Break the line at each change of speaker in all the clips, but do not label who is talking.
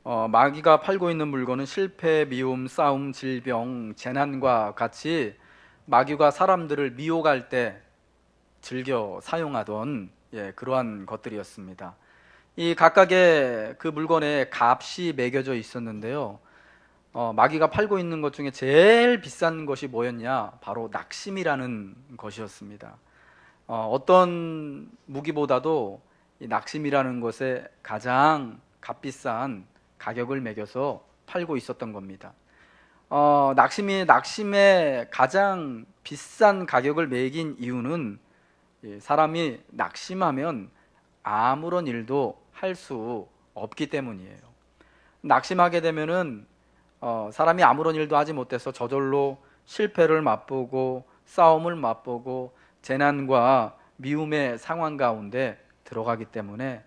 마귀가 팔고 있는 물건은 실패, 미움, 싸움, 질병, 재난과 같이 마귀가 사람들을 미혹할 때 즐겨 사용하던 그러한 것들이었습니다. 이 각각의 그 물건에 값이 매겨져 있었는데요. 마귀가 팔고 있는 것 중에 제일 비싼 것이 뭐였냐? 바로 낙심이라는 것이었습니다. 어떤 무기보다도 이 낙심이라는 것에 가장 값비싼 가격을 매겨서 팔고 있었던 겁니다. 낙심에 가장 비싼 가격을 매긴 이유는 사람이 낙심하면 아무런 일도 할 수 없기 때문이에요. 낙심하게 되면은 사람이 아무런 일도 하지 못해서 저절로 실패를 맛보고 싸움을 맛보고 재난과 미움의 상황 가운데 들어가기 때문에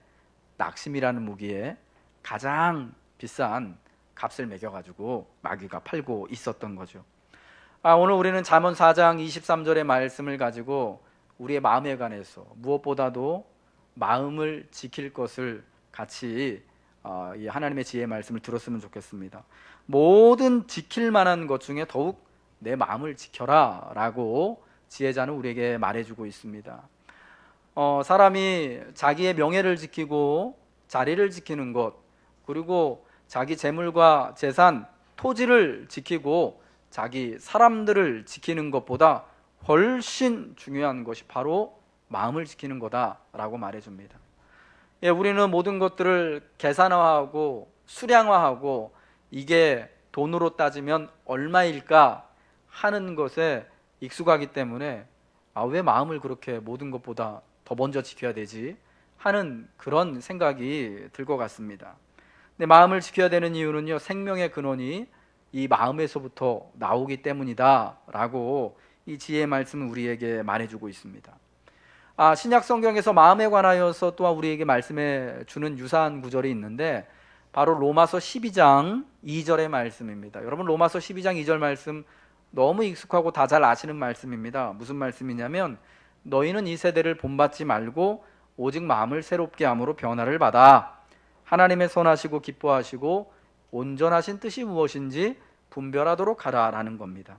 낙심이라는 무기에 가장 비싼 값을 매겨가지고 마귀가 팔고 있었던 거죠. 오늘 우리는 잠언 4장 23절의 말씀을 가지고 우리의 마음에 관해서 무엇보다도 마음을 지킬 것을 같이 이 하나님의 지혜의 말씀을 들었으면 좋겠습니다. 모든 지킬 만한 것 중에 더욱 내 마음을 지켜라 라고 지혜자는 우리에게 말해주고 있습니다. 사람이 자기의 명예를 지키고 자리를 지키는 것, 그리고 자기 재물과 재산, 토지를 지키고 자기 사람들을 지키는 것보다 훨씬 중요한 것이 바로 마음을 지키는 거다라고 말해줍니다. 우리는 모든 것들을 계산화하고 수량화하고 이게 돈으로 따지면 얼마일까 하는 것에 익숙하기 때문에 왜 마음을 그렇게 모든 것보다 더 먼저 지켜야 되지 하는 그런 생각이 들 것 같습니다. 근데 마음을 지켜야 되는 이유는요, 생명의 근원이 이 마음에서부터 나오기 때문이다 라고 이 지혜의 말씀은 우리에게 말해주고 있습니다. 신약 성경에서 마음에 관하여서 또한 우리에게 말씀해 주는 유사한 구절이 있는데 바로 로마서 12장 2절의 말씀입니다. 여러분, 로마서 12장 2절 말씀 너무 익숙하고 다 잘 아시는 말씀입니다. 무슨 말씀이냐면, 너희는 이 세대를 본받지 말고 오직 마음을 새롭게 함으로 변화를 받아 하나님의 선하시고 기뻐하시고 온전하신 뜻이 무엇인지 분별하도록 하라 라는 겁니다.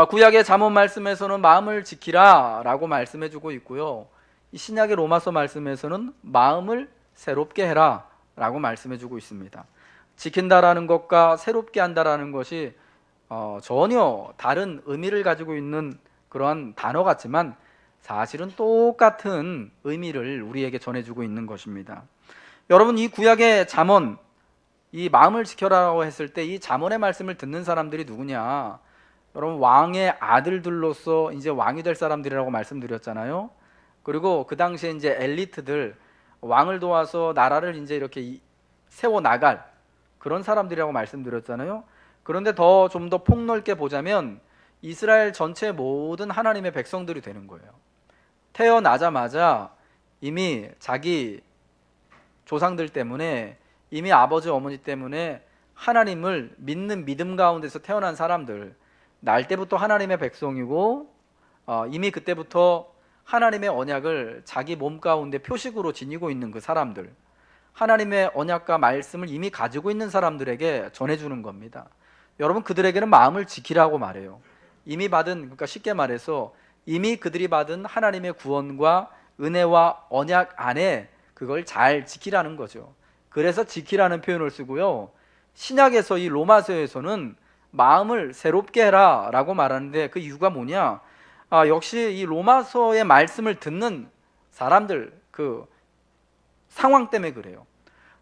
구약의 잠언 말씀에서는 마음을 지키라 라고 말씀해 주고 있고요, 이 신약의 로마서 말씀에서는 마음을 새롭게 해라 라고 말씀해 주고 있습니다. 지킨다라는 것과 새롭게 한다라는 것이 전혀 다른 의미를 가지고 있는 그러한 단어 같지만 사실은 똑같은 의미를 우리에게 전해주고 있는 것입니다. 여러분, 이 구약의 잠언, 이 마음을 지켜라고 했을 때 이 잠언의 말씀을 듣는 사람들이 누구냐? 여러분, 왕의 아들들로서 이제 왕이 될 사람들이라고 말씀드렸잖아요. 그리고 그 당시에 이제 엘리트들, 왕을 도와서 나라를 이제 이렇게 세워 나갈 그런 사람들이라고 말씀드렸잖아요. 그런데 좀 더 폭넓게 보자면 이스라엘 전체 모든 하나님의 백성들이 되는 거예요. 태어나자마자 이미 자기 조상들 때문에, 이미 아버지 어머니 때문에 하나님을 믿는 믿음 가운데서 태어난 사람들, 날 때부터 하나님의 백성이고 이미 그때부터 하나님의 언약을 자기 몸 가운데 표식으로 지니고 있는 그 사람들, 하나님의 언약과 말씀을 이미 가지고 있는 사람들에게 전해주는 겁니다. 여러분, 그들에게는 마음을 지키라고 말해요. 이미 받은, 그러니까 쉽게 말해서 이미 그들이 받은 하나님의 구원과 은혜와 언약 안에 그걸 잘 지키라는 거죠. 그래서 지키라는 표현을 쓰고요, 신약에서 이 로마서에서는 마음을 새롭게 해라 라고 말하는데 그 이유가 뭐냐? 역시 이 로마서의 말씀을 듣는 사람들 그 상황 때문에 그래요.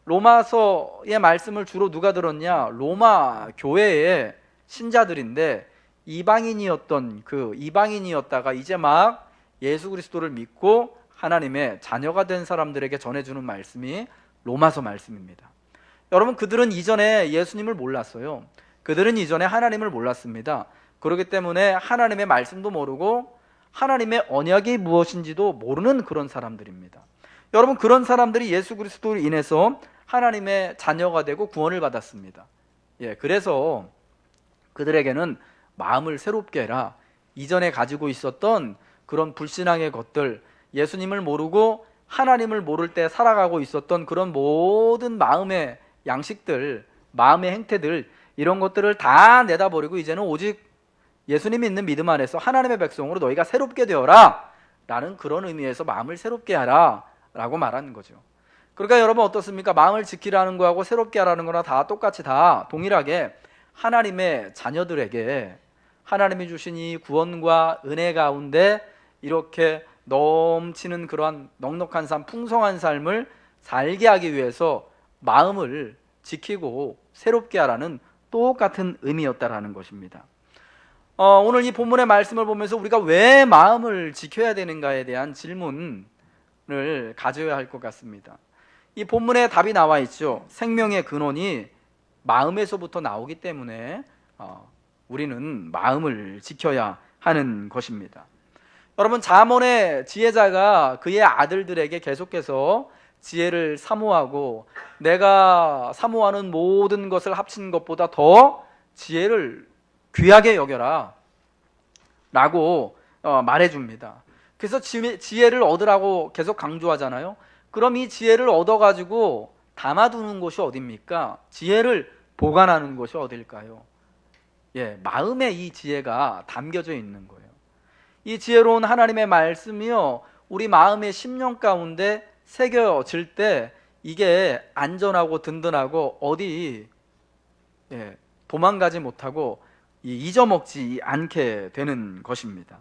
로마서의 말씀을 주로 누가 들었냐? 로마 교회의 신자들인데 이방인이었다가 이제 막 예수 그리스도를 믿고 하나님의 자녀가 된 사람들에게 전해주는 말씀이 로마서 말씀입니다. 여러분, 그들은 이전에 예수님을 몰랐어요. 그들은 이전에 하나님을 몰랐습니다. 그렇기 때문에 하나님의 말씀도 모르고 하나님의 언약이 무엇인지도 모르는 그런 사람들입니다. 여러분, 그런 사람들이 예수 그리스도로 인해서 하나님의 자녀가 되고 구원을 받았습니다. 그래서 그들에게는 마음을 새롭게 해라. 이전에 가지고 있었던 그런 불신앙의 것들, 예수님을 모르고 하나님을 모를 때 살아가고 있었던 그런 모든 마음의 양식들, 마음의 행태들, 이런 것들을 다 내다버리고 이제는 오직 예수님이 있는 믿음 안에서 하나님의 백성으로 너희가 새롭게 되어라 라는 그런 의미에서 마음을 새롭게 하라 라고 말하는 거죠. 그러니까 여러분 어떻습니까? 마음을 지키라는 거하고 새롭게 하라는 거나 다 똑같이 다 동일하게 하나님의 자녀들에게 하나님이 주신 이 구원과 은혜 가운데 이렇게 넘치는 그러한 넉넉한 삶, 풍성한 삶을 살게 하기 위해서 마음을 지키고 새롭게 하라는 똑같은 의미였다라는 것입니다. 오늘 이 본문의 말씀을 보면서 우리가 왜 마음을 지켜야 되는가에 대한 질문을 가져야 할 것 같습니다. 이 본문에 답이 나와 있죠. 생명의 근원이 마음에서부터 나오기 때문에 우리는 마음을 지켜야 하는 것입니다. 여러분, 잠언의 지혜자가 그의 아들들에게 계속해서 지혜를 사모하고 내가 사모하는 모든 것을 합친 것보다 더 지혜를 귀하게 여겨라 라고 말해줍니다. 그래서 지혜를 얻으라고 계속 강조하잖아요. 그럼 이 지혜를 얻어가지고 담아두는 곳이 어딥니까? 지혜를 보관하는 곳이 어딜까요? 마음에 이 지혜가 담겨져 있는 거예요. 이 지혜로운 하나님의 말씀이요, 우리 마음의 심령 가운데 새겨질 때 이게 안전하고 든든하고 어디 도망가지 못하고 잊어먹지 않게 되는 것입니다.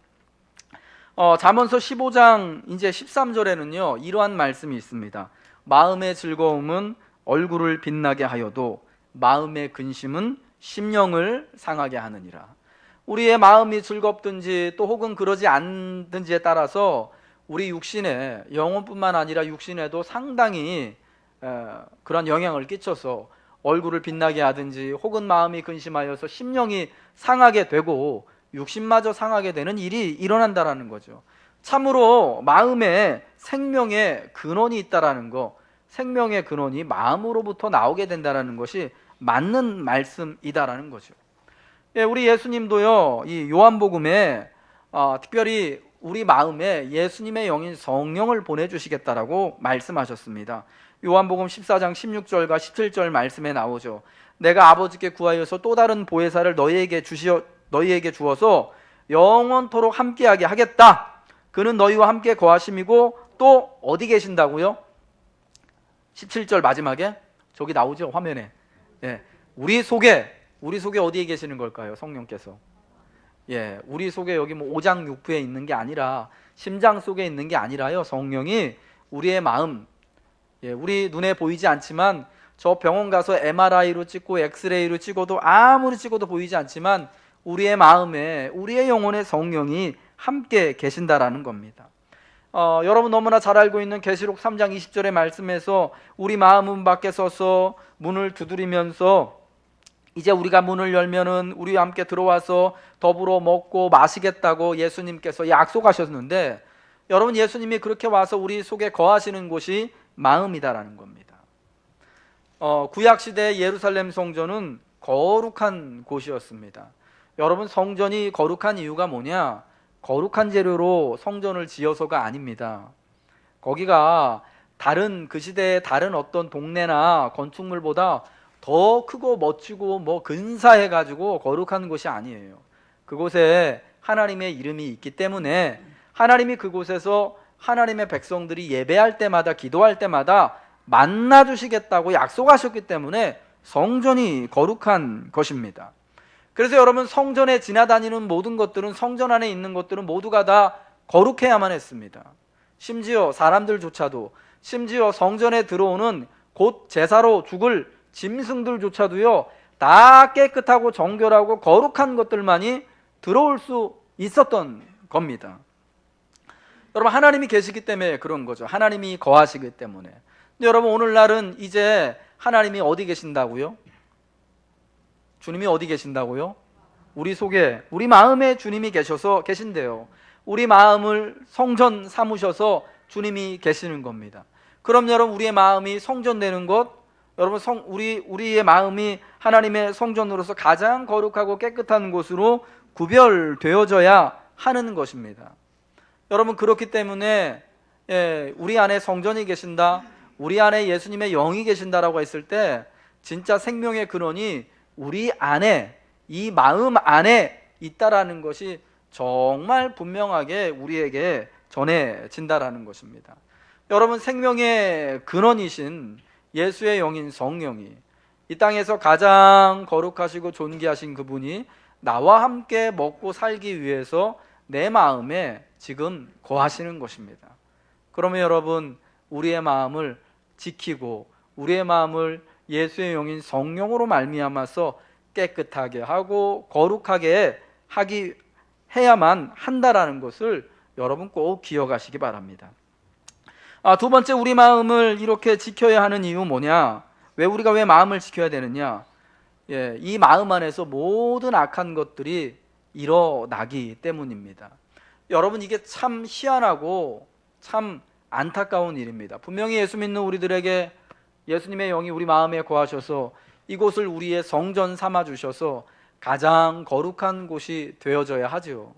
잠언서 15장 이제 13절에는요 이러한 말씀이 있습니다. 마음의 즐거움은 얼굴을 빛나게 하여도 마음의 근심은 심령을 상하게 하느니라. 우리의 마음이 즐겁든지 또 혹은 그러지 않든지에 따라서 우리 육신에, 영혼뿐만 아니라 육신에도 상당히 그런 영향을 끼쳐서 얼굴을 빛나게 하든지 혹은 마음이 근심하여서 심령이 상하게 되고 육신마저 상하게 되는 일이 일어난다라는 거죠. 참으로 마음에 생명의 근원이 있다라는 거, 생명의 근원이 마음으로부터 나오게 된다라는 것이 맞는 말씀이다라는 거죠. 우리 예수님도요, 이 요한복음에 특별히 우리 마음에 예수님의 영인 성령을 보내주시겠다라고 말씀하셨습니다. 요한복음 14장 16절과 17절 말씀에 나오죠. 내가 아버지께 구하여서 또 다른 보혜사를 너희에게 주어서 영원토록 함께하게 하겠다. 그는 너희와 함께 거하심이고 또 어디 계신다고요? 17절 마지막에 저기 나오죠, 화면에. 우리 속에 어디에 계시는 걸까요? 성령께서. 우리 속에 여기 뭐 오장육부에 있는 게 아니라, 심장 속에 있는 게 아니라요, 성령이 우리의 마음, 우리 눈에 보이지 않지만 저 병원 가서 MRI로 찍고 엑스레이로 찍어도 아무리 찍어도 보이지 않지만 우리의 마음에, 우리의 영혼의 성령이 함께 계신다라는 겁니다. 여러분 너무나 잘 알고 있는 계시록 3장 20절의 말씀에서 우리 마음은 밖에 서서 문을 두드리면서 이제 우리가 문을 열면은 우리와 함께 들어와서 더불어 먹고 마시겠다고 예수님께서 약속하셨는데, 여러분 예수님이 그렇게 와서 우리 속에 거하시는 곳이 마음이다라는 겁니다. 구약시대 예루살렘 성전은 거룩한 곳이었습니다. 여러분, 성전이 거룩한 이유가 뭐냐? 거룩한 재료로 성전을 지어서가 아닙니다. 거기가 그 시대의 다른 어떤 동네나 건축물보다 더 크고 멋지고 뭐 근사해가지고 거룩한 곳이 아니에요. 그곳에 하나님의 이름이 있기 때문에 하나님이 그곳에서 하나님의 백성들이 예배할 때마다, 기도할 때마다 만나 주시겠다고 약속하셨기 때문에 성전이 거룩한 것입니다. 그래서 여러분, 성전에 지나다니는 모든 것들은, 성전 안에 있는 것들은 모두가 다 거룩해야만 했습니다. 심지어 사람들조차도, 심지어 성전에 들어오는 곧 제사로 죽을 짐승들조차도요 다 깨끗하고 정결하고 거룩한 것들만이 들어올 수 있었던 겁니다. 여러분, 하나님이 계시기 때문에 그런 거죠. 하나님이 거하시기 때문에. 근데 여러분, 오늘날은 이제 하나님이 어디 계신다고요? 주님이 어디 계신다고요? 우리 속에, 우리 마음에 주님이 계신대요. 우리 마음을 성전 삼으셔서 주님이 계시는 겁니다. 그럼 여러분, 우리의 마음이 성전되는 것, 여러분 우리의 마음이 하나님의 성전으로서 가장 거룩하고 깨끗한 곳으로 구별되어져야 하는 것입니다. 여러분, 그렇기 때문에 우리 안에 성전이 계신다, 우리 안에 예수님의 영이 계신다라고 했을 때 진짜 생명의 근원이 우리 안에, 이 마음 안에 있다라는 것이 정말 분명하게 우리에게 전해진다라는 것입니다. 여러분, 생명의 근원이신 예수의 영인 성령이 이 땅에서 가장 거룩하시고 존귀하신 그분이 나와 함께 먹고 살기 위해서 내 마음에 지금 거하시는 것입니다. 그러면 여러분, 우리의 마음을 지키고 우리의 마음을 예수의 영인 성령으로 말미암아서 깨끗하게 하고 거룩하게 해야만 한다라는 것을 여러분 꼭 기억하시기 바랍니다. 두 번째, 우리 마음을 이렇게 지켜야 하는 이유 뭐냐? 우리가 왜 마음을 지켜야 되느냐? 이 마음 안에서 모든 악한 것들이 일어나기 때문입니다. 여러분, 이게 참 희한하고 참 안타까운 일입니다. 분명히 예수 믿는 우리들에게 예수님의 영이 우리 마음에 거하셔서 이곳을 우리의 성전 삼아 주셔서 가장 거룩한 곳이 되어져야 하죠.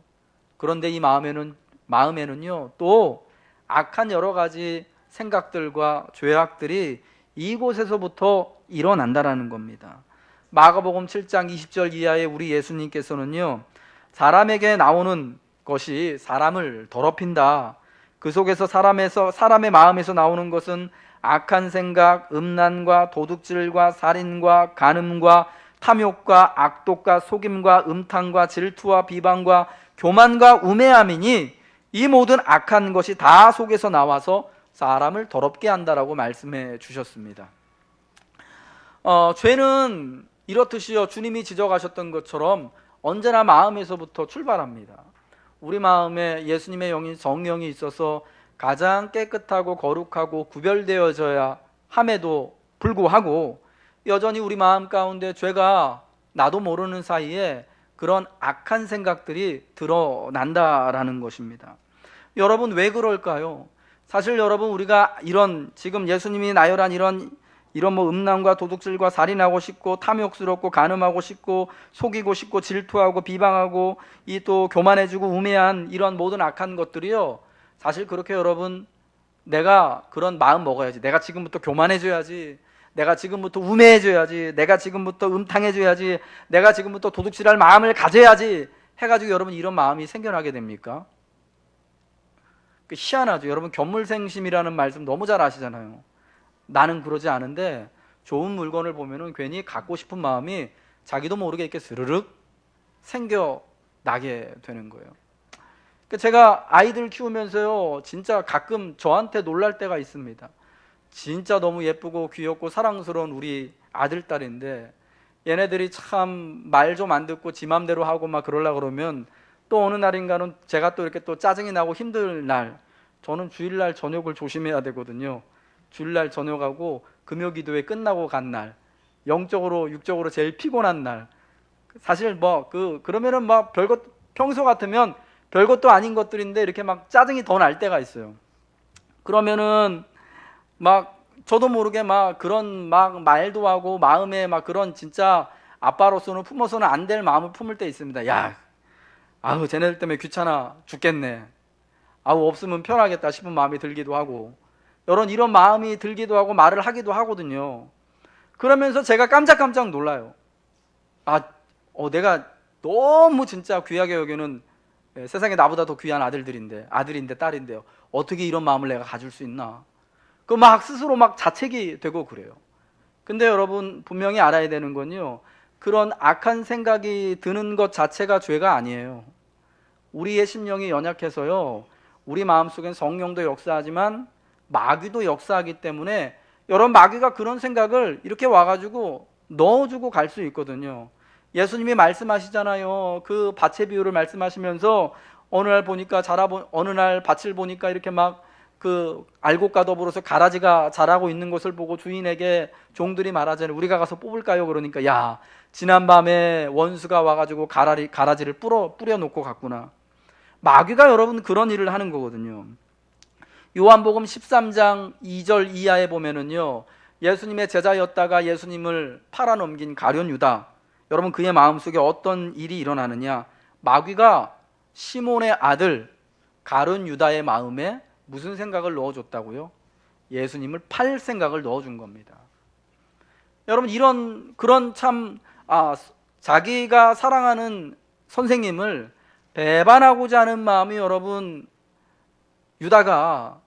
그런데 이 마음에는요, 또 악한 여러 가지 생각들과 죄악들이 이곳에서부터 일어난다라는 겁니다. 마가복음 7장 20절 이하에 우리 예수님께서는요, 사람에게 나오는 것이 사람을 더럽힌다. 그 속에서 사람의 마음에서 나오는 것은 악한 생각, 음란과 도둑질과 살인과 간음과 탐욕과 악독과 속임과 음탕과 질투와 비방과 교만과 우매함이니 이 모든 악한 것이 다 속에서 나와서 사람을 더럽게 한다라고 말씀해 주셨습니다. 죄는 이렇듯이요, 주님이 지적하셨던 것처럼 언제나 마음에서부터 출발합니다. 우리 마음에 예수님의 영인 성령이 있어서 가장 깨끗하고 거룩하고 구별되어져야 함에도 불구하고 여전히 우리 마음 가운데 죄가 나도 모르는 사이에 그런 악한 생각들이 드러난다라는 것입니다. 여러분, 왜 그럴까요? 사실 여러분, 우리가 지금 예수님이 나열한 이런 음란과 도둑질과 살인하고 싶고 탐욕스럽고 간음하고 싶고 속이고 싶고 질투하고 비방하고 이 또 교만해지고 우매한 이런 모든 악한 것들이요, 사실 그렇게 여러분, 내가 그런 마음 먹어야지, 내가 지금부터 교만해져야지, 내가 지금부터 우매해져야지, 내가 지금부터 음탕해져야지, 내가 지금부터 도둑질할 마음을 가져야지 해가지고 여러분 이런 마음이 생겨나게 됩니까? 희한하죠. 여러분, 견물생심이라는 말씀 너무 잘 아시잖아요. 나는 그러지 않은데 좋은 물건을 보면은 괜히 갖고 싶은 마음이 자기도 모르게 이렇게 스르륵 생겨나게 되는 거예요. 제가 아이들 키우면서요, 진짜 가끔 저한테 놀랄 때가 있습니다. 진짜 너무 예쁘고 귀엽고 사랑스러운 우리 아들, 딸인데 얘네들이 참 말 좀 안 듣고 지 맘대로 하고 막 그러려고 그러면 또 어느 날인가는 제가 또 이렇게 또 짜증이 나고 힘들 날, 저는 주일날 저녁을 조심해야 되거든요. 주일날 저녁하고 금요기도회 끝나고 간 날, 영적으로 육적으로 제일 피곤한 날, 사실 그러면은 평소 같으면 별것도 아닌 것들인데 이렇게 막 짜증이 더 날 때가 있어요. 그러면은 저도 모르게 그런 말도 하고 마음에 그런 진짜 아빠로서는 품어서는 안 될 마음을 품을 때 있습니다. 쟤네들 때문에 귀찮아 죽겠네. 없으면 편하겠다 싶은 마음이 들기도 하고, 이런 마음이 들기도 하고 말을 하기도 하거든요. 그러면서 제가 깜짝깜짝 놀라요. 내가 너무 진짜 귀하게 여기는 세상에 나보다 더 귀한 아들인데 딸인데요, 어떻게 이런 마음을 내가 가질 수 있나? 스스로 자책이 되고 그래요. 근데 여러분, 분명히 알아야 되는 건요, 그런 악한 생각이 드는 것 자체가 죄가 아니에요. 우리의 심령이 연약해서요, 우리 마음속엔 성령도 역사하지만 마귀도 역사하기 때문에 여러분, 마귀가 그런 생각을 이렇게 와가지고 넣어주고 갈 수 있거든요. 예수님이 말씀하시잖아요. 그 밭의 비유를 말씀하시면서 어느 날 밭을 보니까 이렇게 알곡과 더불어서 가라지가 자라고 있는 것을 보고 주인에게 종들이 말하잖아요. 우리가 가서 뽑을까요? 그러니까 지난밤에 원수가 와가지고 가라지를 뿌려놓고 갔구나. 마귀가 여러분 그런 일을 하는 거거든요. 요한복음 13장 2절 이하에 보면은요, 예수님의 제자였다가 예수님을 팔아넘긴 가룟 유다, 여러분 그의 마음속에 어떤 일이 일어나느냐? 마귀가 시몬의 아들 가룟 유다의 마음에 무슨 생각을 넣어줬다고요? 예수님을 팔 생각을 넣어준 겁니다. 여러분 그런 참 자기가 사랑하는 선생님을 배반하고자 하는 마음이 여러분 유다가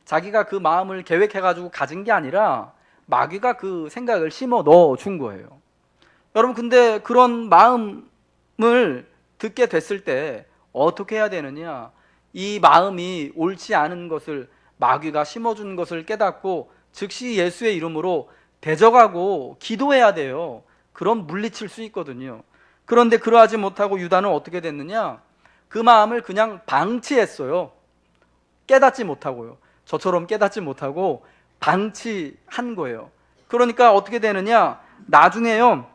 자기가 그 마음을 계획해가지고 가진 게 아니라 마귀가 그 생각을 심어 넣어 준 거예요. 여러분 근데 그런 마음을 듣게 됐을 때 어떻게 해야 되느냐? 이 마음이 옳지 않은 것을 마귀가 심어준 것을 깨닫고 즉시 예수의 이름으로 대적하고 기도해야 돼요. 그럼 물리칠 수 있거든요. 그런데 그러하지 못하고 유다는 어떻게 됐느냐? 그 마음을 그냥 방치했어요. 깨닫지 못하고요. 저처럼 깨닫지 못하고 방치한 거예요. 그러니까 어떻게 되느냐? 나중에요,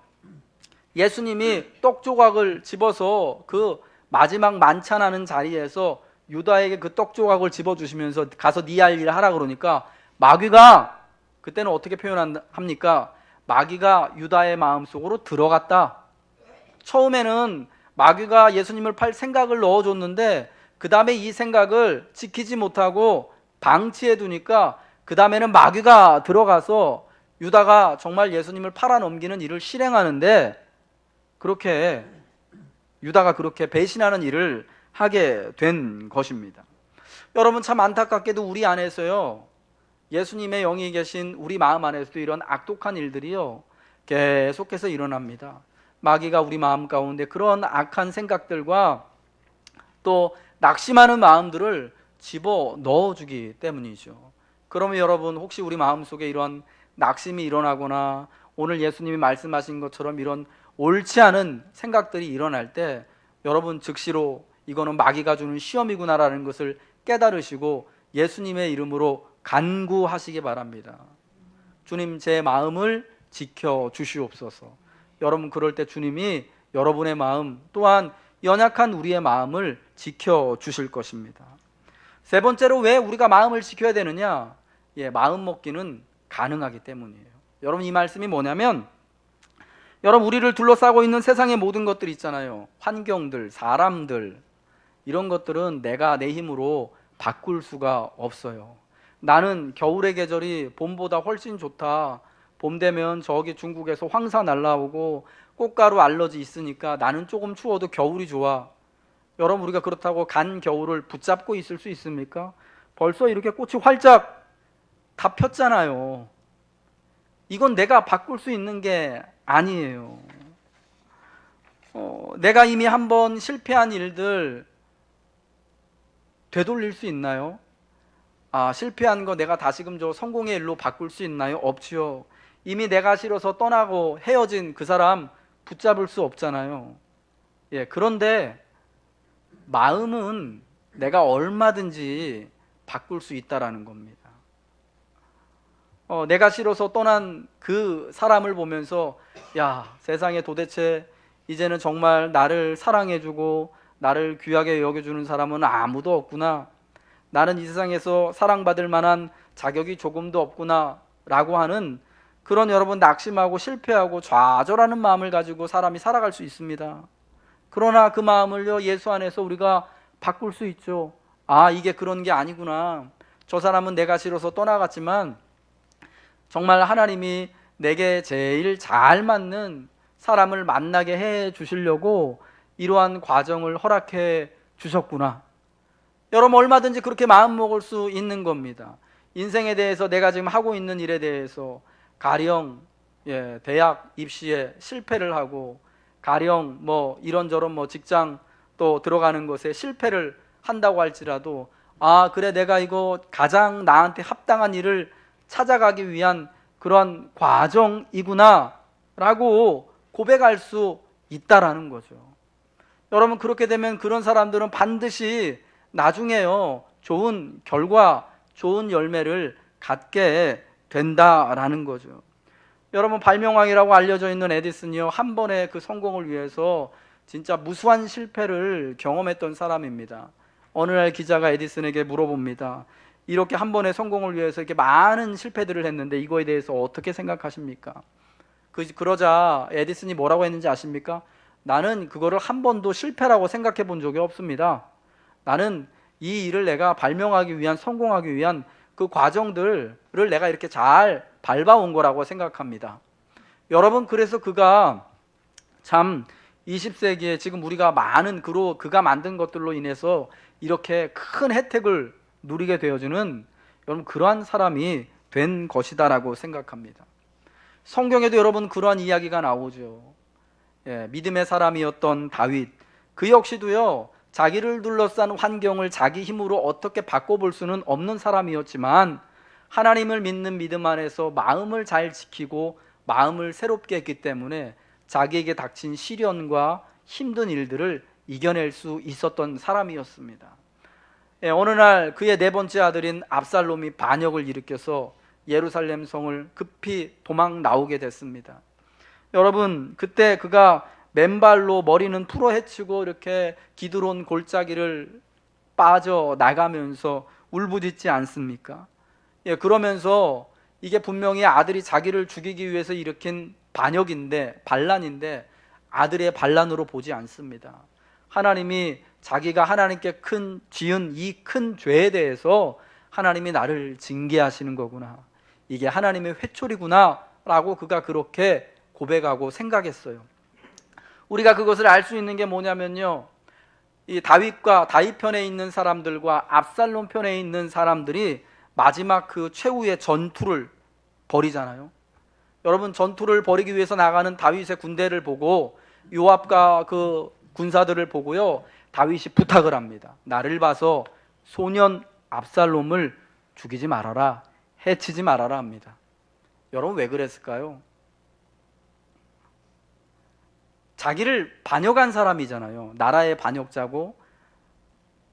예수님이 떡 조각을 집어서 그 마지막 만찬하는 자리에서 유다에게 그 떡 조각을 집어주시면서 가서 네 할 일 하라 그러니까 마귀가 그때는 어떻게 표현합니까? 마귀가 유다의 마음속으로 들어갔다. 처음에는 마귀가 예수님을 팔 생각을 넣어줬는데 그 다음에 이 생각을 지키지 못하고 방치해 두니까 그 다음에는 마귀가 들어가서 유다가 정말 예수님을 팔아넘기는 일을 실행하는데 그렇게 유다가 그렇게 배신하는 일을 하게 된 것입니다. 여러분 참 안타깝게도 우리 안에서요, 예수님의 영이 계신 우리 마음 안에서도 이런 악독한 일들이요 계속해서 일어납니다. 마귀가 우리 마음 가운데 그런 악한 생각들과 또 낙심하는 마음들을 집어 넣어주기 때문이죠. 그러면 여러분 혹시 우리 마음속에 이런 낙심이 일어나거나 오늘 예수님이 말씀하신 것처럼 이런 옳지 않은 생각들이 일어날 때 여러분 즉시로 이거는 마귀가 주는 시험이구나라는 것을 깨달으시고 예수님의 이름으로 간구하시기 바랍니다. 주님, 제 마음을 지켜 주시옵소서. 여러분 그럴 때 주님이 여러분의 마음 또한 연약한 우리의 마음을 지켜 주실 것입니다. 세 번째로 왜 우리가 마음을 지켜야 되느냐? 마음 먹기는 가능하기 때문이에요. 여러분 이 말씀이 뭐냐면, 여러분 우리를 둘러싸고 있는 세상의 모든 것들 있잖아요. 환경들, 사람들, 이런 것들은 내가 내 힘으로 바꿀 수가 없어요. 나는 겨울의 계절이 봄보다 훨씬 좋다. 봄 되면 저기 중국에서 황사 날라오고 꽃가루 알러지 있으니까 나는 조금 추워도 겨울이 좋아. 여러분 우리가 그렇다고 간 겨울을 붙잡고 있을 수 있습니까? 벌써 이렇게 꽃이 활짝 다 폈잖아요. 이건 내가 바꿀 수 있는 게 아니에요. 내가 이미 한번 실패한 일들 되돌릴 수 있나요? 실패한 거 내가 다시금 저 성공의 일로 바꿀 수 있나요? 없지요. 이미 내가 싫어서 떠나고 헤어진 그 사람 붙잡을 수 없잖아요. 그런데 마음은 내가 얼마든지 바꿀 수 있다라는 겁니다. 내가 싫어서 떠난 그 사람을 보면서 세상에 도대체 이제는 정말 나를 사랑해주고 나를 귀하게 여겨주는 사람은 아무도 없구나. 나는 이 세상에서 사랑받을 만한 자격이 조금도 없구나 라고 하는 그런 여러분 낙심하고 실패하고 좌절하는 마음을 가지고 사람이 살아갈 수 있습니다. 그러나 그 마음을요 예수 안에서 우리가 바꿀 수 있죠. 이게 그런 게 아니구나. 저 사람은 내가 싫어서 떠나갔지만 정말 하나님이 내게 제일 잘 맞는 사람을 만나게 해 주시려고 이러한 과정을 허락해 주셨구나. 여러분 얼마든지 그렇게 마음 먹을 수 있는 겁니다. 인생에 대해서 내가 지금 하고 있는 일에 대해서 가령 대학 입시에 실패를 하고 가령 이런저런 직장 또 들어가는 것에 실패를 한다고 할지라도 그래 내가 이거 가장 나한테 합당한 일을 찾아가기 위한 그런 과정이구나 라고 고백할 수 있다라는 거죠. 여러분 그렇게 되면 그런 사람들은 반드시 나중에요 좋은 결과, 좋은 열매를 갖게 된다라는 거죠. 여러분 발명왕이라고 알려져 있는 에디슨이요 한 번의 그 성공을 위해서 진짜 무수한 실패를 경험했던 사람입니다. 어느 날 기자가 에디슨에게 물어봅니다. 이렇게 한 번의 성공을 위해서 이렇게 많은 실패들을 했는데 이거에 대해서 어떻게 생각하십니까? 그러자 에디슨이 뭐라고 했는지 아십니까? 나는 그거를 한 번도 실패라고 생각해 본 적이 없습니다. 나는 이 일을 내가 발명하기 위한, 성공하기 위한 그 과정들을 내가 이렇게 잘 밟아온 거라고 생각합니다. 여러분, 그래서 그가 참 20세기에 지금 우리가 많은 그가 만든 것들로 인해서 이렇게 큰 혜택을 누리게 되어주는, 여러분, 그러한 사람이 된 것이다라고 생각합니다. 성경에도 여러분 그러한 이야기가 나오죠. 믿음의 사람이었던 다윗, 그 역시도요, 자기를 둘러싼 환경을 자기 힘으로 어떻게 바꿔볼 수는 없는 사람이었지만 하나님을 믿는 믿음 안에서 마음을 잘 지키고 마음을 새롭게 했기 때문에 자기에게 닥친 시련과 힘든 일들을 이겨낼 수 있었던 사람이었습니다. 어느 날 그의 네 번째 아들인 압살롬이 반역을 일으켜서 예루살렘 성을 급히 도망 나오게 됐습니다. 여러분, 그때 그가 맨발로 머리는 풀어 헤치고 이렇게 기드론 골짜기를 빠져 나가면서 울부짖지 않습니까? 그러면서 이게 분명히 아들이 자기를 죽이기 위해서 일으킨 반란인데 아들의 반란으로 보지 않습니다. 하나님이 자기가 하나님께 지은 이 큰 죄에 대해서 하나님이 나를 징계하시는 거구나, 이게 하나님의 회초리구나 라고 그가 그렇게 고백하고 생각했어요. 우리가 그것을 알 수 있는 게 뭐냐면요, 이 다윗 편에 있는 사람들과 압살롬 편에 있는 사람들이 마지막 그 최후의 전투를 벌이잖아요. 여러분, 전투를 벌이기 위해서 나가는 다윗의 군대를 보고 요압과 그 군사들을 보고요, 다윗이 부탁을 합니다. 나를 봐서 소년 압살롬을 죽이지 말아라, 해치지 말아라 합니다. 여러분, 왜 그랬을까요? 자기를 반역한 사람이잖아요. 나라의 반역자고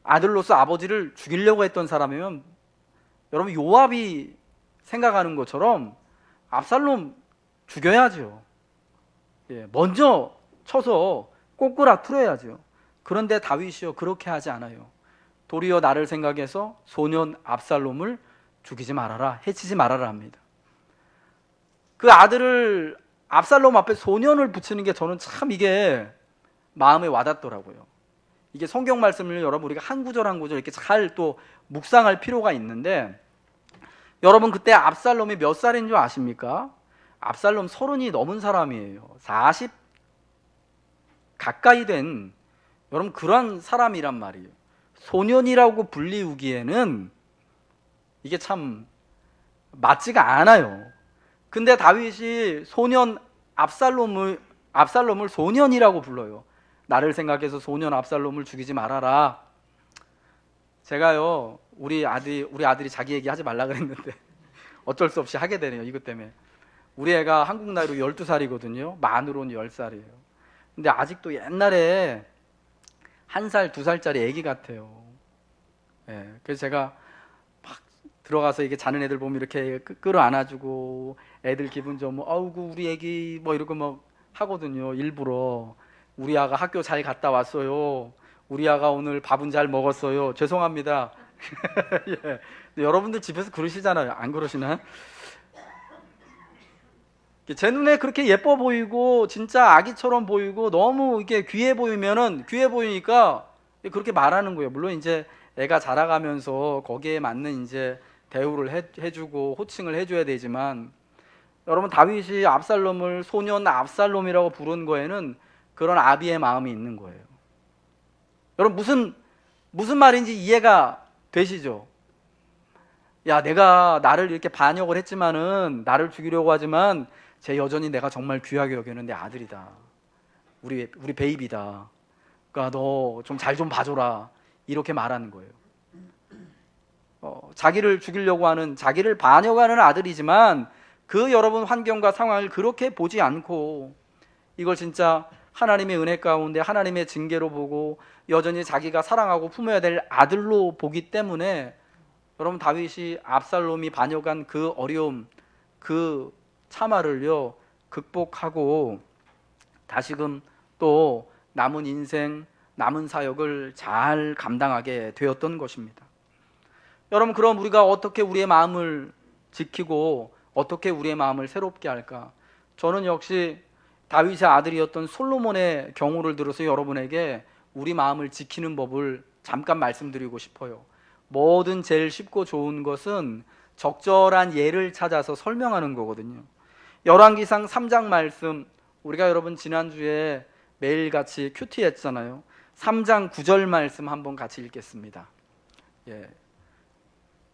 아들로서 아버지를 죽이려고 했던 사람이면, 여러분, 요압이 생각하는 것처럼 압살롬 죽여야죠. 먼저 쳐서 꼬꾸라트려야죠. 그런데 다윗이요, 그렇게 하지 않아요. 도리어 나를 생각해서 소년 압살롬을 죽이지 말아라, 해치지 말아라 합니다. 그 아들을 압살롬 앞에 소년을 붙이는 게 저는 참 이게 마음에 와닿더라고요. 이게 성경 말씀을 여러분 우리가 한 구절 한 구절 이렇게 잘 또 묵상할 필요가 있는데, 여러분 그때 압살롬이 몇 살인 줄 아십니까? 압살롬 30이 넘은 사람이에요. 40 가까이 된, 여러분, 그런 사람이란 말이에요. 소년이라고 불리우기에는 이게 참 맞지가 않아요. 근데 다윗이 소년 압살롬을 소년이라고 불러요. 나를 생각해서 소년 압살롬을 죽이지 말아라. 제가요, 우리 아들이 자기 얘기 하지 말라 그랬는데 어쩔 수 없이 하게 되네요. 이것 때문에. 우리 애가 한국 나이로 12살이거든요 만으로는 10살이에요 근데 아직도 옛날에 1살, 2살짜리 애기 같아요. 그래서 제가 막 들어가서 이게 자는 애들 보면 이렇게 끌어안아주고 애들 기분 좀 아우고 우리 애기 뭐 이러고 막 하거든요. 일부러 우리 아가 학교 잘 갔다 왔어요, 우리 아가 오늘 밥은 잘 먹었어요. 죄송합니다. 여러분들 집에서 그러시잖아요. 안 그러시나? 제 눈에 그렇게 예뻐 보이고 진짜 아기처럼 보이고 너무 이게 귀해 보이니까 그렇게 말하는 거예요. 물론 이제 애가 자라가면서 거기에 맞는 이제 대우를 해주고 호칭을 해줘야 되지만, 여러분 다윗이 압살롬을 소년 압살롬이라고 부른 거에는 그런 아비의 마음이 있는 거예요. 여러분 무슨 말인지 이해가 되시죠? 야, 내가 나를 이렇게 반역을 했지만은, 나를 죽이려고 하지만 여전히 내가 정말 귀하게 여기는 내 아들이다, 우리 베이비다, 그러니까 너 좀 잘 좀 봐줘라, 이렇게 말하는 거예요. 자기를 죽이려고 하는, 자기를 반역하는 아들이지만 그 여러분 환경과 상황을 그렇게 보지 않고 이걸 진짜 하나님의 은혜 가운데 하나님의 징계로 보고 여전히 자기가 사랑하고 품어야 될 아들로 보기 때문에, 여러분 다윗이 압살롬이 반역한 그 어려움, 그 참화를요 극복하고 다시금 또 남은 인생, 남은 사역을 잘 감당하게 되었던 것입니다. 여러분, 그럼 우리가 어떻게 우리의 마음을 지키고 어떻게 우리의 마음을 새롭게 할까? 저는 역시 다윗의 아들이었던 솔로몬의 경우를 들어서 여러분에게 우리 마음을 지키는 법을 잠깐 말씀드리고 싶어요. 뭐든 제일 쉽고 좋은 것은 적절한 예를 찾아서 설명하는 거거든요. 열왕기상 3장 말씀, 우리가 여러분 지난주에 매일같이 큐티 했잖아요. 3장 9절 말씀 한번 같이 읽겠습니다.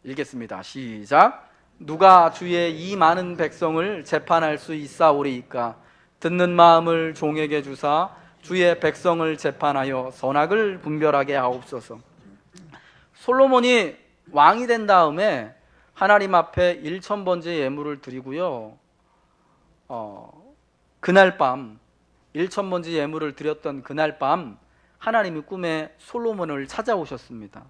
읽겠습니다. 시작. 누가 주의 이 많은 백성을 재판할 수 있사오리이까? 듣는 마음을 종에게 주사 주의 백성을 재판하여 선악을 분별하게 하옵소서. 솔로몬이 왕이 된 다음에 하나님 앞에 1000번째 예물을 드리고요, 그날 밤 1000번째 예물을 드렸던 그날 밤 하나님이 꿈에 솔로몬을 찾아오셨습니다.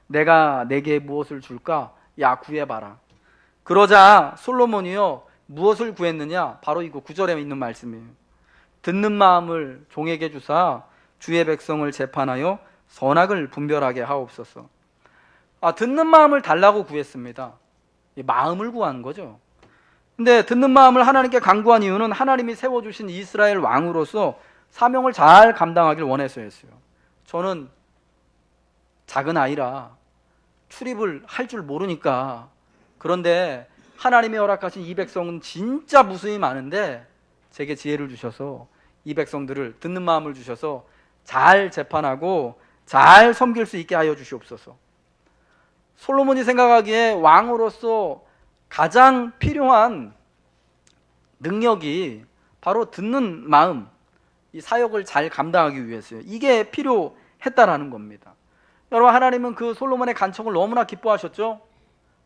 내가 내게 무엇을 줄까? 야, 구해봐라. 그러자 솔로몬이요, 무엇을 구했느냐? 바로 이거 9절에 있는 말씀이에요. 듣는 마음을 종에게 주사 주의 백성을 재판하여 선악을 분별하게 하옵소서. 듣는 마음을 달라고 구했습니다. 마음을 구한 거죠. 근데 듣는 마음을 하나님께 간구한 이유는 하나님이 세워주신 이스라엘 왕으로서 사명을 잘 감당하길 원해서였어요. 저는 작은 아이라 출입을 할 줄 모르니까, 그런데 하나님이 허락하신 이 백성은 진짜 무수히 많은데 제게 지혜를 주셔서 이 백성들을 듣는 마음을 주셔서 잘 재판하고 잘 섬길 수 있게 하여 주시옵소서. 솔로몬이 생각하기에 왕으로서 가장 필요한 능력이 바로 듣는 마음, 이 사역을 잘 감당하기 위해서요. 이게 필요했다라는 겁니다. 여러분, 하나님은 그 솔로몬의 간청을 너무나 기뻐하셨죠.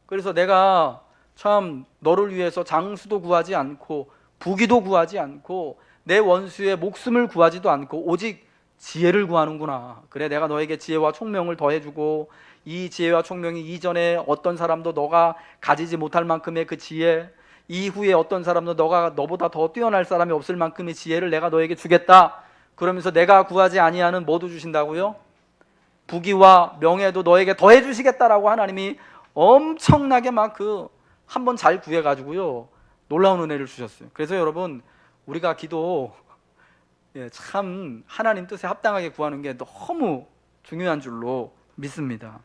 그래서 내가 참 너를 위해서 장수도 구하지 않고 부귀도 구하지 않고 내 원수의 목숨을 구하지도 않고 오직 지혜를 구하는구나. 그래, 내가 너에게 지혜와 총명을 더해주고 이 지혜와 총명이 이전에 어떤 사람도 너가 가지지 못할 만큼의 그 지혜, 이후에 어떤 사람도 너보다 더 뛰어날 사람이 없을 만큼의 지혜를 내가 너에게 주겠다. 그러면서 내가 구하지 아니하는 뭐도 주신다고요? 부귀와 명예도 너에게 더해 주시겠다라고 하나님이 엄청나게 막 한번 잘 구해가지고요, 놀라운 은혜를 주셨어요. 그래서 여러분, 우리가 기도 참 하나님 뜻에 합당하게 구하는 게 너무 중요한 줄로 믿습니다.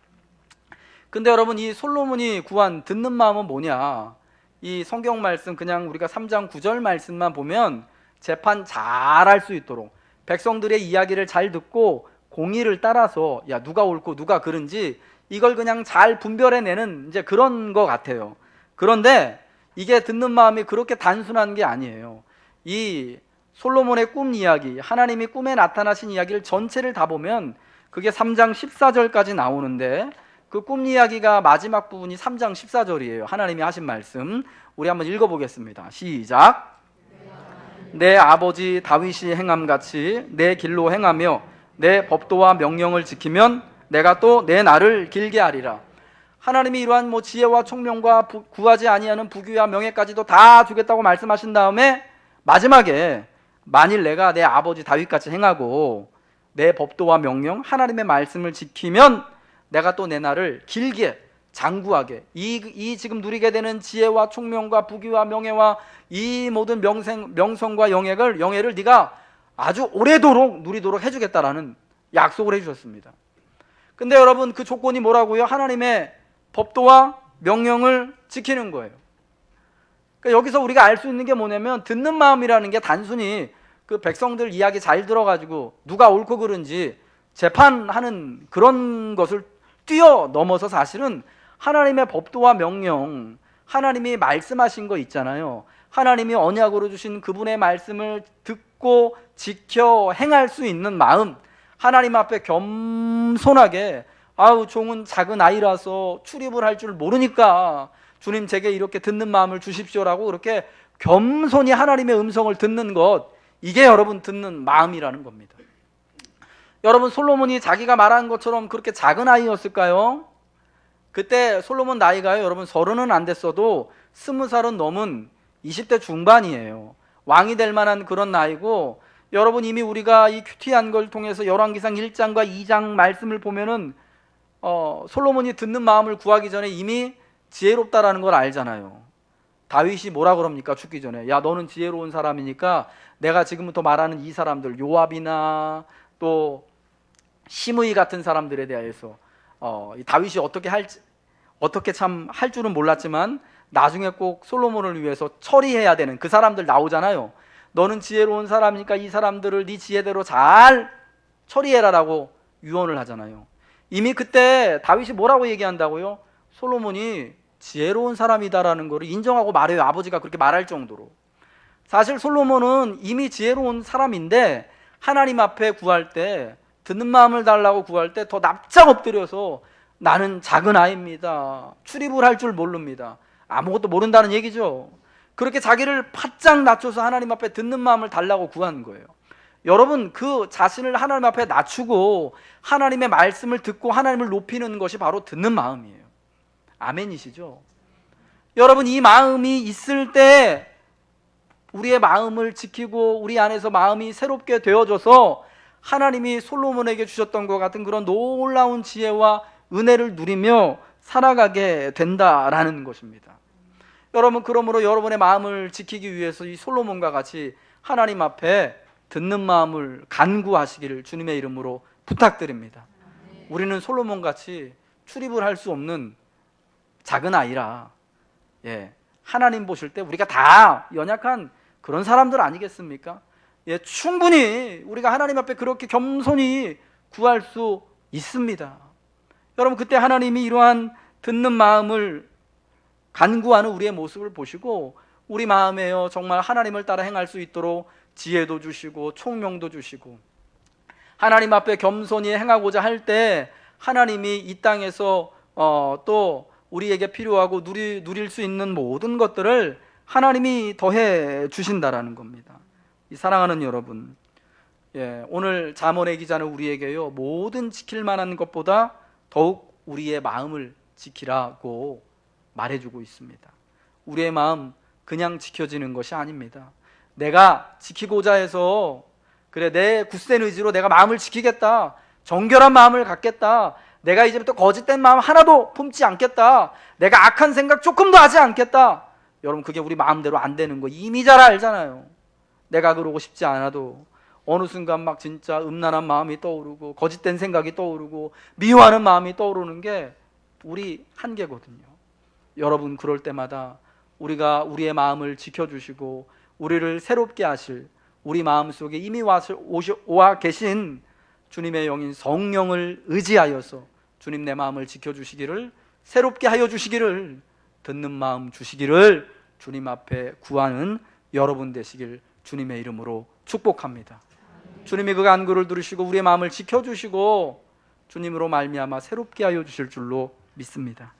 근데 여러분, 이 솔로몬이 구한 듣는 마음은 뭐냐? 이 성경 말씀 그냥 우리가 3장 9절 말씀만 보면 재판 잘 할 수 있도록 백성들의 이야기를 잘 듣고 공의를 따라서 누가 옳고 누가 그른지 이걸 그냥 잘 분별해내는 이제 그런 것 같아요. 그런데 이게 듣는 마음이 그렇게 단순한 게 아니에요. 이 솔로몬의 꿈 이야기, 하나님이 꿈에 나타나신 이야기를 전체를 다 보면 그게 3장 14절까지 나오는데, 그 꿈 이야기가 마지막 부분이 3장 14절이에요. 하나님이 하신 말씀 우리 한번 읽어보겠습니다. 시작. 내 아버지 다윗이 행함같이 내 길로 행하며 내 법도와 명령을 지키면 내가 또 내 날을 길게 하리라. 하나님이 이러한 지혜와 총명과 구하지 아니하는 부귀와 명예까지도 다 주겠다고 말씀하신 다음에 마지막에 만일 내가 내 아버지 다윗같이 행하고 내 법도와 명령, 하나님의 말씀을 지키면 내가 또 내 날을 길게 장구하게, 이 지금 누리게 되는 지혜와 총명과 부귀와 명예와 이 모든 명성과 영예를 네가 아주 오래도록 누리도록 해주겠다라는 약속을 해주셨습니다. 근데 여러분, 그 조건이 뭐라고요? 하나님의 법도와 명령을 지키는 거예요. 그러니까 여기서 우리가 알 수 있는 게 뭐냐면, 듣는 마음이라는 게 단순히 그 백성들 이야기 잘 들어가지고 누가 옳고 그른지 재판하는 그런 것을 뛰어넘어서 사실은 하나님의 법도와 명령, 하나님이 말씀하신 거 있잖아요. 하나님이 언약으로 주신 그분의 말씀을 듣고 지켜 행할 수 있는 마음, 하나님 앞에 겸손하게, 종은 작은 아이라서 출입을 할 줄 모르니까 주님 제게 이렇게 듣는 마음을 주십시오라고 그렇게 겸손히 하나님의 음성을 듣는 것, 이게 여러분 듣는 마음이라는 겁니다. 여러분, 솔로몬이 자기가 말한 것처럼 그렇게 작은 아이였을까요? 그때 솔로몬 나이가요, 여러분 30은 안 됐어도 20살은 넘은 20대 중반이에요. 왕이 될 만한 그런 나이고, 여러분 이미 우리가 이 큐티한 걸 통해서 열왕기상 1장과 2장 말씀을 보면은 솔로몬이 듣는 마음을 구하기 전에 이미 지혜롭다라는 걸 알잖아요. 다윗이 뭐라 그럽니까? 죽기 전에 야, 너는 지혜로운 사람이니까 내가 지금부터 말하는 이 사람들, 요압이나 또 시므이 같은 사람들에 대해서 이 다윗이 어떻게 참 할 줄은 몰랐지만 나중에 꼭 솔로몬을 위해서 처리해야 되는 그 사람들 나오잖아요. 너는 지혜로운 사람이니까 이 사람들을 네 지혜대로 잘 처리해라라고 유언을 하잖아요. 이미 그때 다윗이 뭐라고 얘기한다고요? 솔로몬이 지혜로운 사람이다라는 것을 인정하고 말해요. 아버지가 그렇게 말할 정도로. 사실 솔로몬은 이미 지혜로운 사람인데 하나님 앞에 구할 때, 듣는 마음을 달라고 구할 때 더 납작 엎드려서 나는 작은 아이입니다, 출입을 할 줄 모릅니다, 아무것도 모른다는 얘기죠. 그렇게 자기를 바짝 낮춰서 하나님 앞에 듣는 마음을 달라고 구한 거예요. 여러분, 그 자신을 하나님 앞에 낮추고 하나님의 말씀을 듣고 하나님을 높이는 것이 바로 듣는 마음이에요. 아멘이시죠? 여러분, 이 마음이 있을 때 우리의 마음을 지키고 우리 안에서 마음이 새롭게 되어져서 하나님이 솔로몬에게 주셨던 것 같은 그런 놀라운 지혜와 은혜를 누리며 살아가게 된다라는 것입니다. 여러분, 그러므로 여러분의 마음을 지키기 위해서 이 솔로몬과 같이 하나님 앞에 듣는 마음을 간구하시기를 주님의 이름으로 부탁드립니다. 우리는 솔로몬같이 출입을 할 수 없는 작은 아이라, 하나님 보실 때 우리가 다 연약한 그런 사람들 아니겠습니까? 충분히 우리가 하나님 앞에 그렇게 겸손히 구할 수 있습니다. 여러분, 그때 하나님이 이러한 듣는 마음을 간구하는 우리의 모습을 보시고 우리 마음에요 정말 하나님을 따라 행할 수 있도록 지혜도 주시고 총명도 주시고, 하나님 앞에 겸손히 행하고자 할 때 하나님이 이 땅에서 또 우리에게 필요하고 누릴 수 있는 모든 것들을 하나님이 더해 주신다라는 겁니다. 이 사랑하는 여러분, 오늘 잠언의 기자는 우리에게요 모든 지킬 만한 것보다 더욱 우리의 마음을 지키라고 말해주고 있습니다. 우리의 마음 그냥 지켜지는 것이 아닙니다. 내가 지키고자 해서 그래 내 굳센 의지로 내가 마음을 지키겠다, 정결한 마음을 갖겠다, 내가 이제부터 거짓된 마음 하나도 품지 않겠다, 내가 악한 생각 조금도 하지 않겠다, 여러분 그게 우리 마음대로 안 되는 거 이미 잘 알잖아요. 내가 그러고 싶지 않아도 어느 순간 막 진짜 음란한 마음이 떠오르고 거짓된 생각이 떠오르고 미워하는 마음이 떠오르는 게 우리 한계거든요. 여러분, 그럴 때마다 우리가 우리의 마음을 지켜주시고 우리를 새롭게 하실, 우리 마음속에 이미 와 계신 주님의 영인 성령을 의지하여서 주님 내 마음을 지켜주시기를, 새롭게 하여 주시기를, 듣는 마음 주시기를 주님 앞에 구하는 여러분 되시길 주님의 이름으로 축복합니다. 주님이 그 간구를 들으시고 우리의 마음을 지켜주시고 주님으로 말미암아 새롭게 하여 주실 줄로 믿습니다.